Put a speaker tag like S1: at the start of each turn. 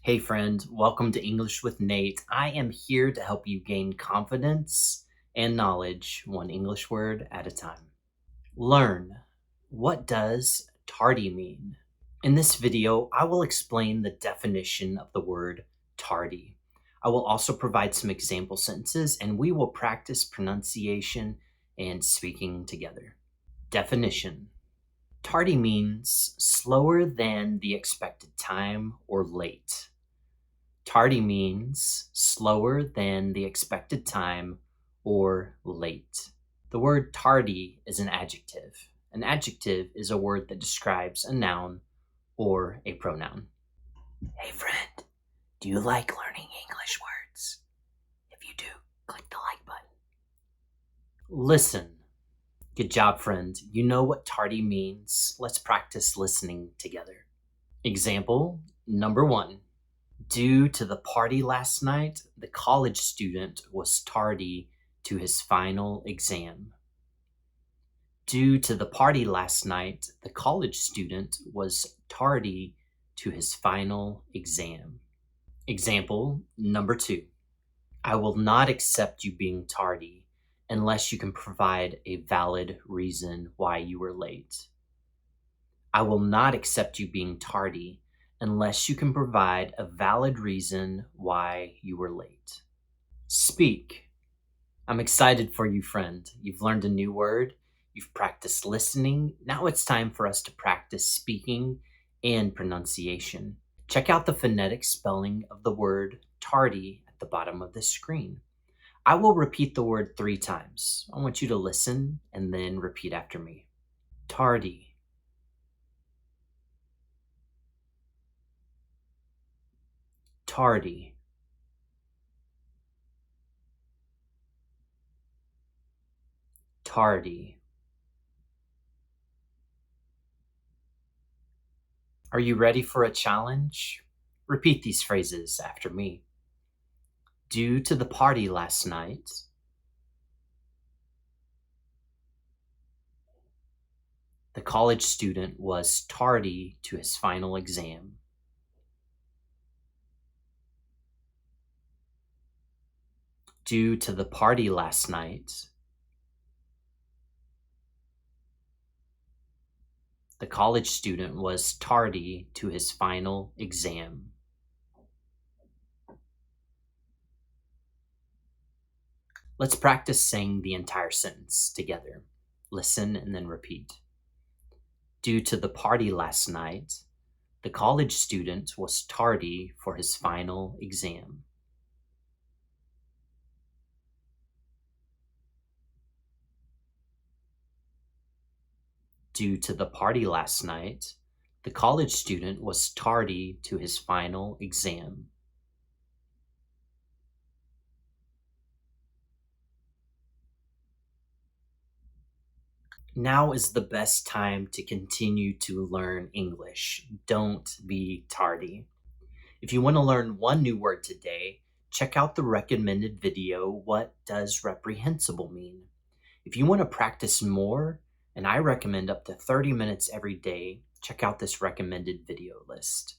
S1: Hey friend, welcome to English with Nate. I am here to help you gain confidence and knowledge one English word at a time. Learn. What does tardy mean? In this video, I will explain the definition of the word tardy. I will also provide some example sentences and we will practice pronunciation and speaking together. Definition. Tardy means slower than the expected time or late. Tardy means slower than the expected time or late. The word tardy is an adjective. An adjective is a word that describes a noun or a pronoun. Hey friend, do you like learning English words? If you do, click the like button. Listen. Good job, friend. You know what tardy means. Let's practice listening together. Example number 1. Due to the party last night, the college student was tardy to his final exam. Due to the party last night, the college student was tardy to his final exam. Example number 2. I will not accept you being tardy unless you can provide a valid reason why you were late. I will not accept you being tardy unless you can provide a valid reason why you were late. Speak. I'm excited for you, friend. You've learned a new word. You've practiced listening. Now it's time for us to practice speaking and pronunciation. Check out the phonetic spelling of the word tardy at the bottom of the screen. I will repeat the word 3 times. I want you to listen and then repeat after me. Tardy. Tardy. Tardy. Are you ready for a challenge? Repeat these phrases after me. Due to the party last night, the college student was tardy to his final exam. Due to the party last night, the college student was tardy to his final exam. Let's practice saying the entire sentence together. Listen and then repeat. Due to the party last night, the college student was tardy for his final exam. Due to the party last night, the college student was tardy to his final exam. Now is the best time to continue to learn English. Don't be tardy. If you want to learn one new word today, check out the recommended video, What Does Reprehensible Mean? If you want to practice more, and I recommend up to 30 minutes every day, check out this recommended video list.